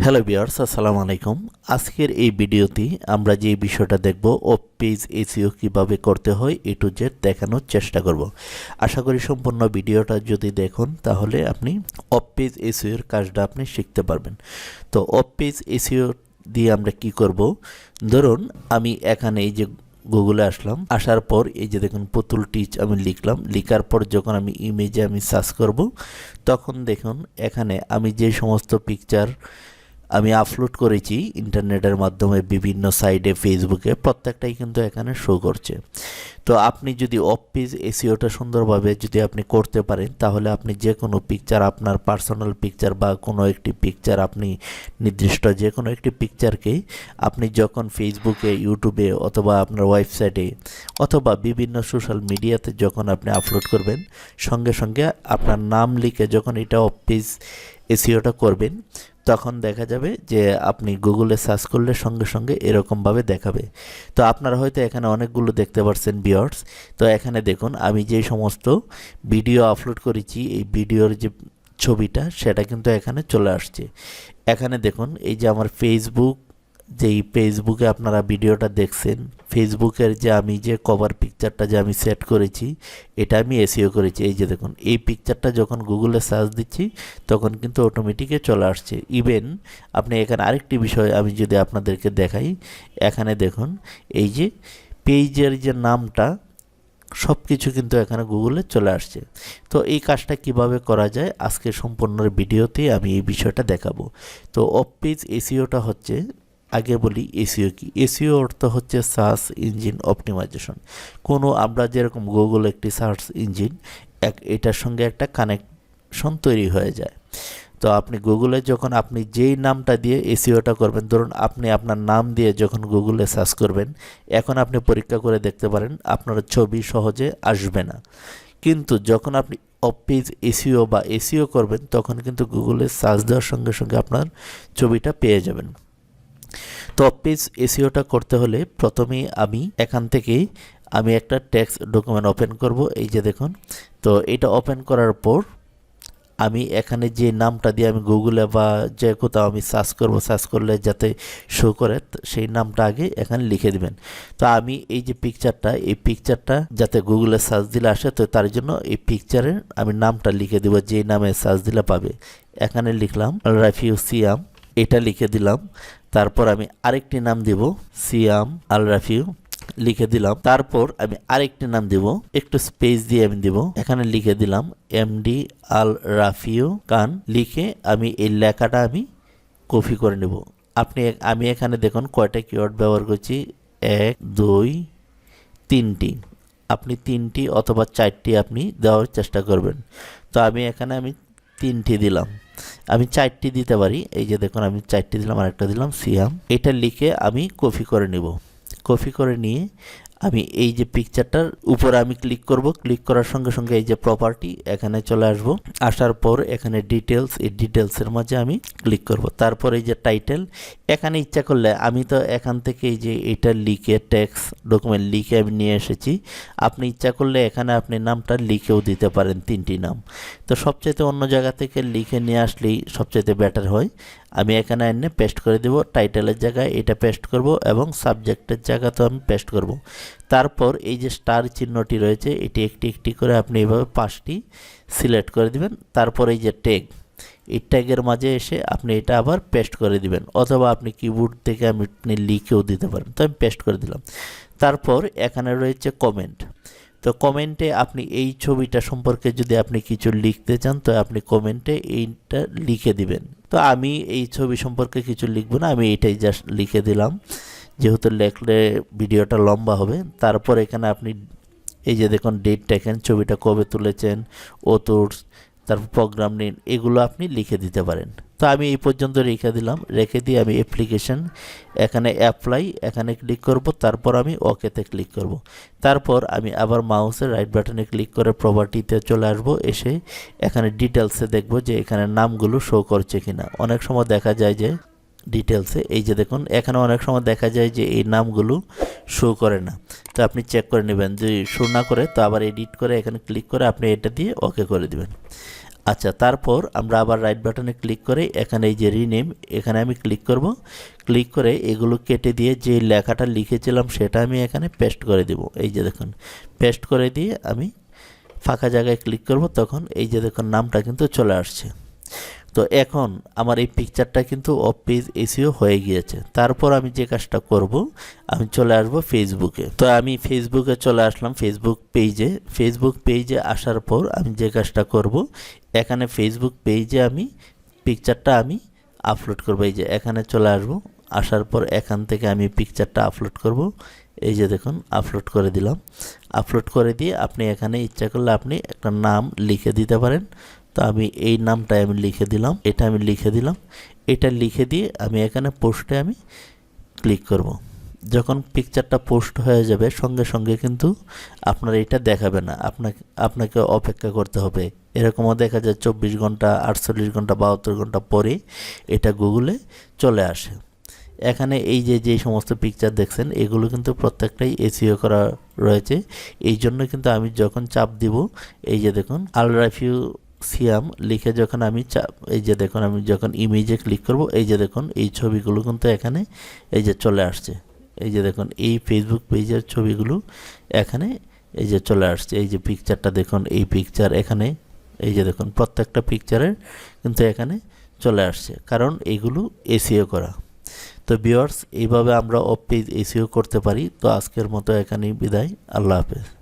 Hello viewers, আসসালামু আলাইকুম। আজকের এই ভিডিওতে আমরা যে বিষয়টা দেখব, অফ পেজ এসইও কিভাবে করতে হয় এ টু জেড দেখানোর চেষ্টা করব। আশা করি সম্পূর্ণ ভিডিওটা যদি দেখুন তাহলে আপনি অফ পেজ এসইও এর কাজটা আপনি শিখতে পারবেন। তো অফ পেজ এসইও দিয়ে আমরা কি করব, ধরুন আমি এখানে এই যে গুগলে আসলাম, আসার পর এই যে দেখুন পুতুল টিচ আমি লিখলাম, লিখার পর যখন আমি ইমেজে আমি সার্চ করব তখন দেখুন এখানে আমি যে সমস্ত পিকচার আমি আপলোড করেছি ইন্টারনেটের মাধ্যমে বিভিন্ন সাইটে, ফেসবুকে, প্রত্যেকটাই কিন্তু এখানে শো করছে। তো আপনি যদি অফ পেজ এসইওটা সুন্দরভাবে যদি আপনি করতে পারেন তাহলে আপনি যে কোনো পিকচার, আপনার পার্সোনাল পিকচার বা কোনো একটি পিকচার, আপনি নির্দিষ্ট যে কোনো একটি পিকচারকে আপনি যখন ফেসবুকে, ইউটিউবে অথবা আপনার ওয়েবসাইটে অথবা বিভিন্ন সোশ্যাল মিডিয়াতে যখন আপনি আপলোড করবেন, সঙ্গে সঙ্গে আপনার নাম লিখে যখন এটা অফ পেজ এসইওটা করবেন তখন দেখা যাবে যে আপনি গুগলে সার্চ করলে সঙ্গে সঙ্গে এরকমভাবে দেখাবে। তো আপনারা হয়তো এখানে অনেকগুলো দেখতে পাচ্ছেন ভিউয়ার্স। তো এখানে দেখুন আমি যে সমস্ত ভিডিও আপলোড করেছি এই ভিডিওর যে ছবিটা সেটা কিন্তু এখানে চলে আসছে। এখানে দেখুন এই যে আমার যেই ফেসবুকে আপনারা ভিডিওটা দেখছেন, ফেসবুকের যে আমি যে কভার পিকচারটা যে আমি সেট করেছি এটা আমি এসইও করেছি। এই যে দেখুন এই পিকচারটা যখন গুগলে সার্চ দিচ্ছি তখন কিন্তু অটোমেটিকে চলে আসছে। ইভেন আপনি এখানে আরেকটি বিষয় আমি যদি আপনাদেরকে দেখাই, এখানে দেখুন এই যে পেজের যে নামটা সব কিছু কিন্তু এখানে গুগলে চলে আসছে। তো এই কাজটা কিভাবে করা যায় আজকে সম্পূর্ণ ভিডিওতে আমি এই বিষয়টা দেখাবো। তো অফ পেজ এসইওটা হচ্ছে, আগে বলি এসইও কি। এসইও অর্থ হচ্ছে সার্চ ইঞ্জিন অপটিমাইজেশন। কোনো আমরা যেরকম গুগল একটি সার্চ ইঞ্জিন, এটার সঙ্গে একটা কানেকশন তৈরি হয়ে যায়। তো আপনি গুগলে যখন আপনি যেই নামটা দিয়ে এসইওটা করবেন, ধরুন আপনি আপনার নাম দিয়ে যখন গুগলে সার্চ করবেন, এখন আপনি পরীক্ষা করে দেখতে পারেন আপনার ছবি সহজে আসবে না। কিন্তু যখন আপনি অফ পেজ এসইও বা এসইও করবেন তখন কিন্তু গুগলে সার্চ দেওয়ার সঙ্গে সঙ্গে আপনার ছবিটা পেয়ে যাবেন। তো অফ পেজ এসইওটা করতে হলে প্রথমেই আমি এখান থেকেই আমি একটা টেক্সট ডকুমেন্ট ওপেন করব। এই যে দেখুন, তো এটা ওপেন করার পর আমি এখানে যে নামটা দিয়ে আমি গুগলে বা যে কোথাও আমি সার্চ করব, সার্চ করলে যাতে শো করে সেই নামটা আগে এখানে লিখে দিবেন। তো আমি এই যে পিকচারটা, এই পিকচারটা যাতে গুগলে সার্চ দিলে আসে, তো তার জন্য এই পিকচারের আমি নামটা লিখে দেব যে নামে সার্চ দিলে পাবে। এখানে লিখলাম রাফিউ সিয়াম, এটা লিখে দিলাম। তারপর আমি আরেকটি নাম দিব সিয়াম আল রাফিউ, লিখে দিলাম। তারপর আমি আরেকটি নাম দিব, একটু স্পেস দিয়ে আমি দিব, এখানে লিখে দিলাম এমডি আল রাফিউ খান। লিখে আমি এই লেখাটা আমি কপি করে নেব। আমি এখানে দেখুন কয়টা কিওয়ার্ড ব্যবহার করছি, 1 2 3টি। আপনি 3টি অথবা 4টি আপনি দেওয়ার চেষ্টা করবেন। তো আমি এখানে 3টি দিলাম, আমি 4টি দিতে পারি। এই যে দেখুন আমি 4টি দিলাম, আরেকটা দিলাম সিয়াম। এটা লিখে আমি কপি করে নিব। কপি করে নিয়ে আমি এই যে পিকচারটার উপরে আমি ক্লিক করব। ক্লিক করার সঙ্গে সঙ্গে এই যে প্রপার্টি এখানে চলে আসব। আসার পর এখানে ডিটেলস, এই ডিটেলসের মাঝে আমি ক্লিক করব। তারপর এই যে টাইটেল, এখানে ইচ্ছা করলে আমি তো এখান থেকে এই যে এটা লিখে টেক্সট ডকুমেন্ট লিখে আমি নিয়ে এসেছি। আপনি ইচ্ছা করলে এখানে আপনি নামটা লিখেও দিতে পারেন, 3টি নাম। তো সবচাইতে অন্য জায়গা থেকে লিখে নিয়ে আসলেই সবচাইতে বেটার হয়। আমি এখানে এনে পেস্ট করে দেব, টাইটেলের জায়গায় এটা পেস্ট করব এবং সাবজেক্টের জায়গাতেও আমি পেস্ট করব। তারপর এই যে স্টার চিহ্নটি রয়েছে এটি একটি একটি করে আপনি এইভাবে 5টি সিলেক্ট করে দিবেন। তারপর এই যে ট্যাগ, এই ট্যাগের মাঝে এসে আপনি এটা আবার পেস্ট করে দিবেন, অথবা আপনি কিবোর্ড থেকে আপনি লিখেও দিতে পারেন। তো আমি পেস্ট করে দিলাম। তারপর এখানে রয়েছে কমেন্ট। তো কমেন্টে আপনি এই ছবিটা সম্পর্কে যদি আপনি কিছু লিখতে চান তো আপনি কমেন্টে এইটা লিখে দিবেন। তো আমি এই ছবি সম্পর্কে কিছু লিখব না, আমি এটাই জাস্ট লিখে দিলাম, যেহেতু লেখলে ভিডিওটা লম্বা হবে। তারপর এখানে আপনি এই যে দেখুন ডেট দেখেন, ছবিটা কবে তুলেছেন, অথর্স, তারপর প্রোগ্রাম নেম, এগুলো আপনি লিখে দিতে পারেন। তো আমি এই পর্যন্ত রেখে দিলাম। রেখে দিয়ে আমি অ্যাপ্লিকেশন, এখানে অ্যাপ্লাই, এখানে ক্লিক করব। তারপর আমি ওকেতে ক্লিক করব। তারপর আমি আবার মাউসের রাইট বাটনে ক্লিক করে প্রপার্টিতে চলে আসব। এসে এখানে ডিটেলসে দেখব যে এখানে নামগুলো শো করছে কিনা। অনেক সময় দেখা যায় যে ডিটেলসে এই যে দেখুন এখানে অনেক সময় দেখা যায় যে এই নামগুলো শো করে না। তো আপনি চেক করে নেবেন, যদি শো না করে তো আবার এডিট করে এখানে ক্লিক করে আপনি এটা দিয়ে ওকে করে দিবেন। আচ্ছা, তারপর আমরা আবার রাইট বাটনে ক্লিক করে এখানে এই যে রিনেম, এখানে আমি ক্লিক করব। ক্লিক করে এগুলো কেটে দিয়ে যে লেখাটা লিখেছিলাম সেটা আমি এখানে পেস্ট করে দেব। এই যে দেখুন, পেস্ট করে দিয়ে আমি ফাঁকা জায়গায় ক্লিক করব, তখন এই যে দেখুন নামটা কিন্তু চলে আসছে। তো এখন আমার এই পিকচারটা কিন্তু অফ পেজ এসইও হয়ে গিয়েছে। তারপর আমি যে কাজটা করব, আমি চলে আসব ফেসবুকে। তো আমি ফেসবুকে চলে আসলাম, ফেসবুক পেজে আসার পর আমি যে কাজটা করব, এখানে ফেসবুক পেজে আমি পিকচারটা আমি আপলোড করব। এই যে এখানে চলে আসব, আসার পর এখান থেকে আমি পিকচারটা আপলোড করব। এই যে দেখুন আপলোড করে দিলাম। আপলোড করে দিয়ে আপনি এখানে ইচ্ছা করলে আপনি একটা নাম লিখে দিতে পারেন। তো আমি এই নামটা আমি লিখে দিলাম, এটা আমি লিখে দিলাম। এটা লিখে দিয়ে আমি এখানে পোস্টে আমি ক্লিক করব। যখন পিকচারটা পোস্ট হয়ে যাবে সঙ্গে সঙ্গে কিন্তু আপনার এটা দেখাবে না, আপনাকে অপেক্ষা করতে হবে। এরকমও দেখা যায় 24 ঘন্টা, 48 ঘন্টা, 72 ঘন্টা পরে এটা গুগলে চলে আসে। এখানে এই যে সমস্ত পিকচার দেখছেন এগুলো কিন্তু প্রত্যেকটাই এসইও করা রয়েছে। এই জন্য কিন্তু আমি যখন চাপ দিব, এই যে দেখুন আলরাফিউ সিয়াম লিখে যখন আমি এই যে দেখুন আমি যখন ইমেজে ক্লিক করব, এই যে দেখুন এই ছবিগুলো কিন্তু এখানে এই যে চলে আসছে। এই যে দেখুন এই ফেসবুক পেজের ছবিগুলো এখানে এই যে চলে আসছে। এই যে পিকচারটা দেখুন, এই পিকচার এখানে এই যে দেখুন প্রত্যেকটা পিকচারের কিন্তু এখানে চলে আসছে, কারণ এগুলো এসইও করা। তো ভিউয়ার্স, এইভাবে আমরা অফ পেজ এসইও করতে পারি। তো আজকের মতো এখানেই বিদায়, আল্লাহ হাফেজ।